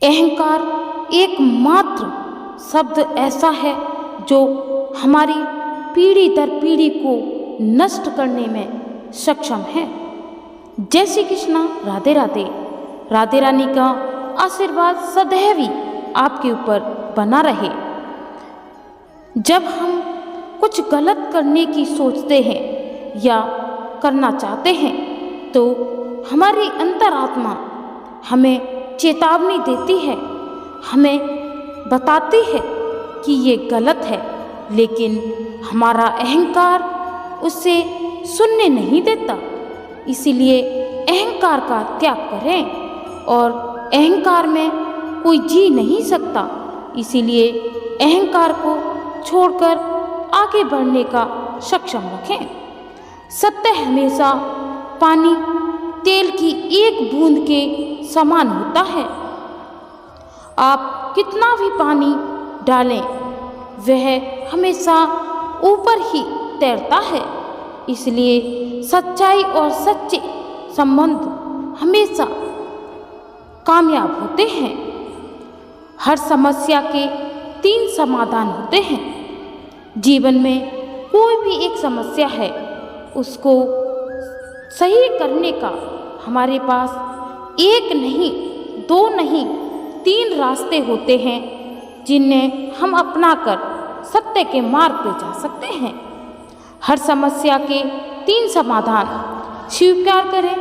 अहंकार एकमात्र शब्द ऐसा है जो हमारी पीढ़ी दर पीढ़ी को नष्ट करने में सक्षम है। जय श्री कृष्णा, राधे राधे। राधे रानी का आशीर्वाद सदैव ही आपके ऊपर बना रहे। जब हम कुछ गलत करने की सोचते हैं या करना चाहते हैं तो हमारी अंतरात्मा हमें चेतावनी देती है, हमें बताती है कि ये गलत है, लेकिन हमारा अहंकार उसे सुनने नहीं देता। इसीलिए अहंकार का त्याग करें, और अहंकार में कोई जी नहीं सकता। इसीलिए अहंकार को छोड़कर आगे बढ़ने का सक्षम रखें। सत्य हमेशा पानी तेल की एक बूंद के समान होता है। आप कितना भी पानी डालें वह हमेशा ऊपर ही तैरता है। इसलिए सच्चाई और सच्चे संबंध हमेशा कामयाब होते हैं। हर समस्या के 3 समाधान होते हैं। जीवन में कोई भी एक समस्या है, उसको सही करने का हमारे पास 1 नहीं, 2 नहीं, 3 रास्ते होते हैं जिन्हें हम अपनाकर सत्य के मार्ग पे जा सकते हैं। हर समस्या के 3 समाधान स्वीकार करें,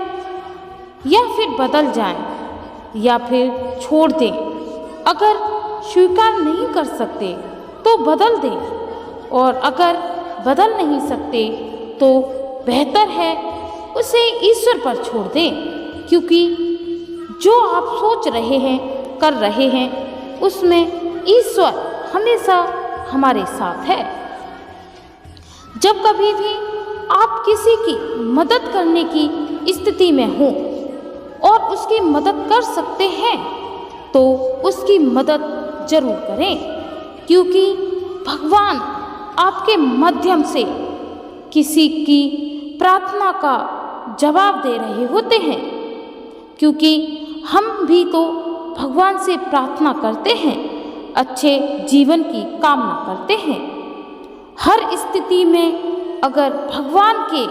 या फिर बदल जाएं, या फिर छोड़ दें। अगर स्वीकार नहीं कर सकते तो बदल दें, और अगर बदल नहीं सकते तो बेहतर है उसे ईश्वर पर छोड़ दें, क्योंकि जो आप सोच रहे हैं, कर रहे हैं, उसमें ईश्वर हमेशा हमारे साथ है। जब कभी भी आप किसी की मदद करने की स्थिति में हो और उसकी मदद कर सकते हैं तो उसकी मदद जरूर करें, क्योंकि भगवान आपके माध्यम से किसी की प्रार्थना का जवाब दे रहे होते हैं। क्योंकि हम भी तो भगवान से प्रार्थना करते हैं, अच्छे जीवन की कामना करते हैं। हर स्थिति में अगर भगवान के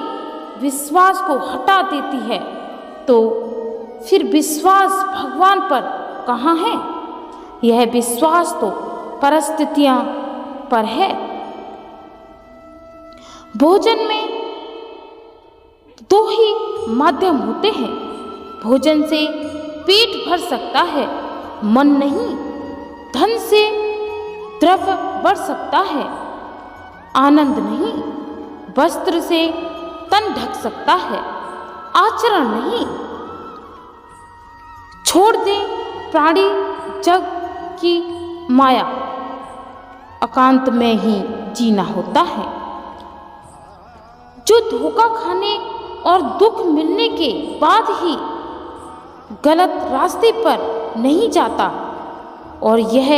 विश्वास को हटा देती है तो फिर विश्वास भगवान पर कहाँ है? यह विश्वास तो परिस्थितियां पर है। भोजन में 2 ही माध्यम होते हैं। भोजन से पेट भर सकता है, मन नहीं। धन से द्रव्य बढ़ सकता है, आनंद नहीं। वस्त्र से तन ढक सकता है, आचरण नहीं। छोड़ दें प्राणी जग की माया, एकांत में ही जीना होता है। जो धोखा खाने और दुख मिलने के बाद ही गलत रास्ते पर नहीं जाता और यह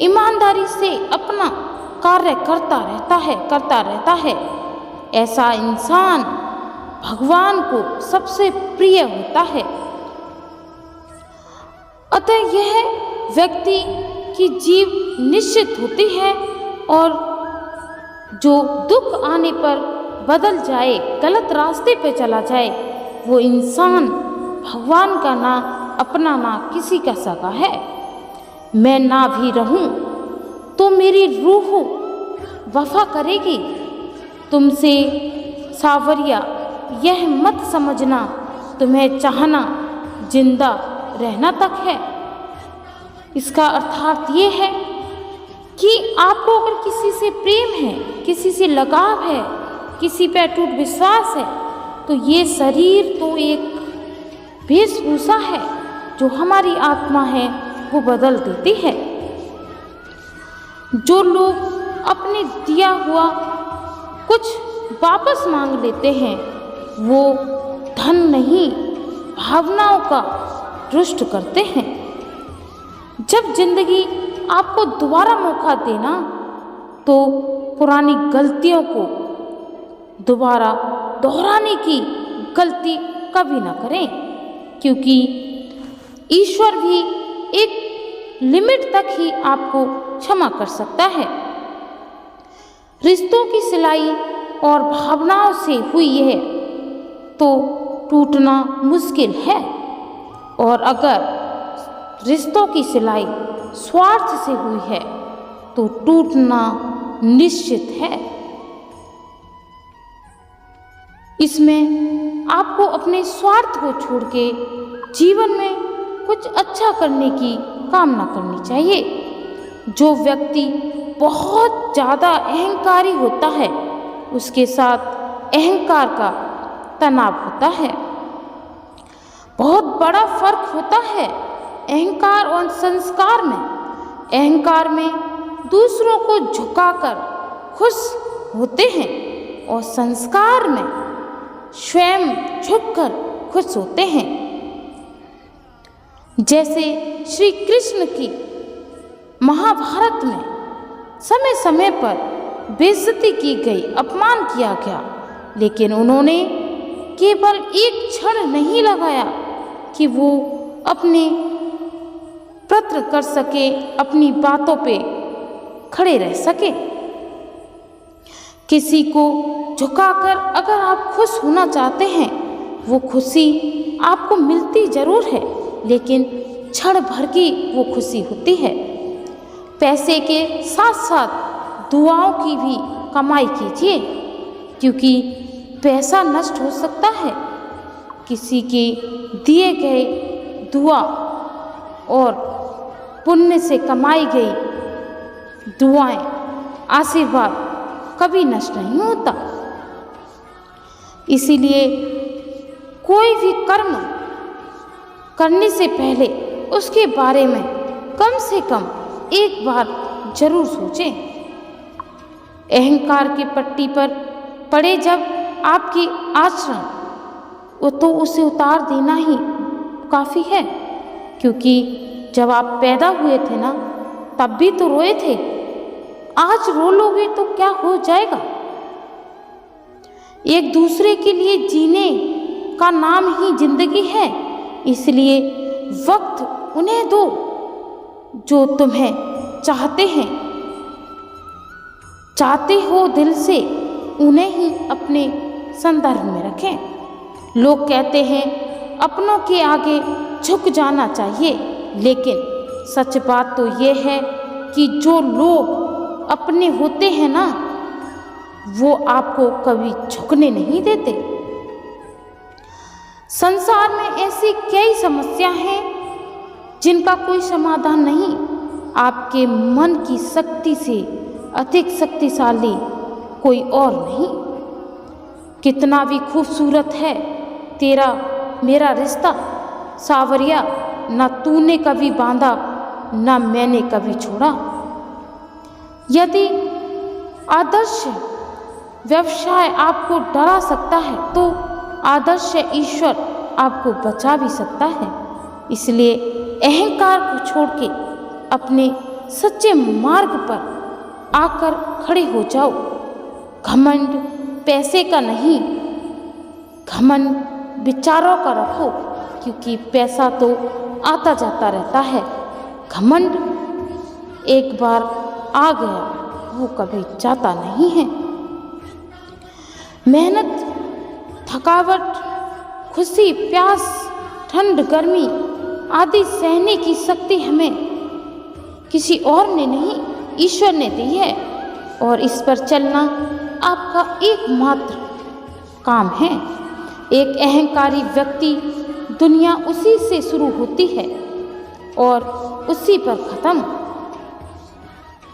ईमानदारी से अपना कार्य करता रहता है, ऐसा इंसान भगवान को सबसे प्रिय होता है। अतः यह व्यक्ति की जीव निश्चित होती है, और जो दुख आने पर बदल जाए, गलत रास्ते पे चला जाए, वो इंसान भगवान का ना अपना ना किसी का सगा है। मैं ना भी रहूं तो मेरी रूह वफा करेगी। तुमसे सावरिया यह मत समझना, तुम्हें चाहना जिंदा रहना तक है। इसका अर्थात ये है कि आपको अगर किसी से प्रेम है, किसी से लगाव है, किसी पे अटूट विश्वास है, तो ये शरीर तो एक वेशभूषा है जो हमारी आत्मा है वो बदल देती है। जो लोग अपने दिया हुआ कुछ वापस मांग लेते हैं वो धन नहीं, भावनाओं का रुष्ट करते हैं। जब जिंदगी आपको दोबारा मौका देना तो पुरानी गलतियों को दोबारा दोहराने की गलती कभी ना करें, क्योंकि ईश्वर भी एक लिमिट तक ही आपको क्षमा कर सकता है। रिश्तों की सिलाई और भावनाओं से हुई है तो टूटना मुश्किल है, और अगर रिश्तों की सिलाई स्वार्थ से हुई है तो टूटना निश्चित है। इसमें आपको अपने स्वार्थ को छोड़ के जीवन में कुछ अच्छा करने की कामना करनी चाहिए। जो व्यक्ति बहुत ज़्यादा अहंकारी होता है उसके साथ अहंकार का तनाव होता है। बहुत बड़ा फर्क होता है अहंकार और संस्कार में। अहंकार में दूसरों को झुकाकर खुश होते हैं और संस्कार में स्वयं झुककर खुश होते हैं। जैसे श्री कृष्ण की महाभारत में समय समय पर बेइज्जती की गई, अपमान किया गया, लेकिन उन्होंने केवल एक क्षण नहीं लगाया कि वो अपने प्रत्र कर सके, अपनी बातों पे खड़े रह सके। किसी को झुकाकर अगर आप खुश होना चाहते हैं, वो खुशी आपको मिलती जरूर है, लेकिन क्षण भर की वो खुशी होती है। पैसे के साथ साथ दुआओं की भी कमाई कीजिए, क्योंकि पैसा नष्ट हो सकता है। किसी के दिए गए दुआ और पुण्य से कमाई गई दुआएं, आशीर्वाद कभी नष्ट नहीं होता। इसीलिए कोई भी कर्म करने से पहले उसके बारे में कम से कम एक बार जरूर सोचें। अहंकार की पट्टी पर पड़े जब आपकी आचरण, वो तो उसे उतार देना ही काफ़ी है, क्योंकि जब आप पैदा हुए थे ना, तब भी तो रोए थे। आज रो लोगे तो क्या हो जाएगा। एक दूसरे के लिए जीने का नाम ही जिंदगी है, इसलिए वक्त उन्हें दो जो तुम्हें चाहते हो दिल से, उन्हें ही अपने संदर्भ में रखें। लोग कहते हैं अपनों के आगे झुक जाना चाहिए, लेकिन सच बात तो ये है कि जो लोग अपने होते हैं ना, वो आपको कभी झुकने नहीं देते। संसार में ऐसी कई समस्या हैं जिनका कोई समाधान नहीं। आपके मन की शक्ति से अधिक शक्तिशाली कोई और नहीं। कितना भी खूबसूरत है तेरा मेरा रिश्ता सावरिया, न तूने कभी बांधा न मैंने कभी छोड़ा। यदि आदर्श व्यवसाय आपको डरा सकता है तो आदर्श ईश्वर आपको बचा भी सकता है। इसलिए अहंकार को छोड़ के अपने सच्चे मार्ग पर आकर खड़े हो जाओ। घमंड पैसे का नहीं, घमंड विचारों का रखो, क्योंकि पैसा तो आता जाता रहता है। घमंड एक बार आ गया वो कभी जाता नहीं है। मेहनत, थकावट, खुशी, प्यास, ठंड, गर्मी आदि सहने की शक्ति हमें किसी और ने नहीं, ईश्वर ने दी है, और इस पर चलना आपका एकमात्र काम है। एक अहंकारी व्यक्ति, दुनिया उसी से शुरू होती है और उसी पर खत्म,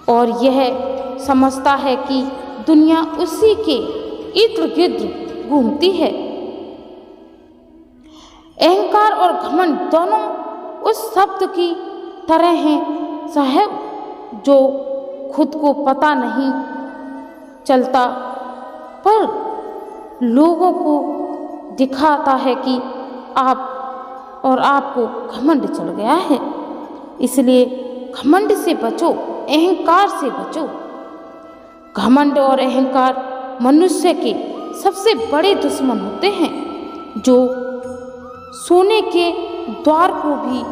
और यह समझता है कि दुनिया उसी के इर्द गिर्द घूमती है। अहंकार और घमंड दोनों उस शब्द की तरह हैं साहब, जो खुद को पता नहीं चलता पर लोगों को दिखाता है कि आप और आपको घमंड चढ़ गया है। इसलिए घमंड से बचो, अहंकार से बचो। घमंड और अहंकार मनुष्य के सबसे बड़े दुश्मन होते हैं, जो सोने के द्वार को भी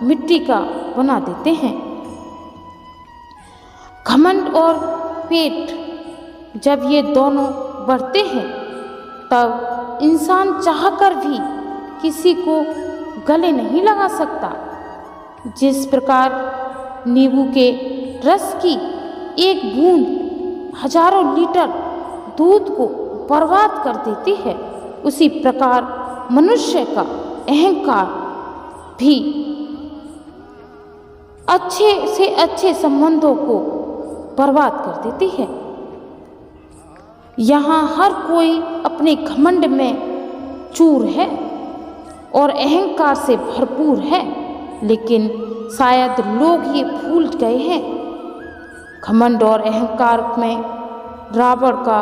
मिट्टी का बना देते हैं। घमंड और पेट जब ये दोनों बढ़ते हैं तब इंसान चाहकर भी किसी को गले नहीं लगा सकता। जिस प्रकार नींबू के रस की एक बूंद हजारों लीटर दूध को बर्बाद कर देती है, उसी प्रकार मनुष्य का अहंकार भी अच्छे से अच्छे संबंधों को बर्बाद कर देती है। यहाँ हर कोई अपने घमंड में चूर है और अहंकार से भरपूर है, लेकिन शायद लोग ये भूल गए हैं घमंड और अहंकार में रावण का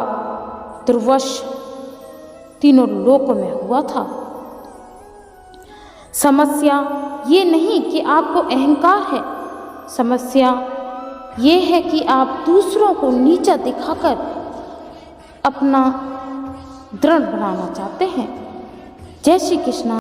दुर्वश तीनों लोकों में हुआ था। समस्या ये नहीं कि आपको अहंकार है, समस्या ये है कि आप दूसरों को नीचा दिखाकर अपना दृढ़ बनाना चाहते हैं। जय श्री कृष्ण।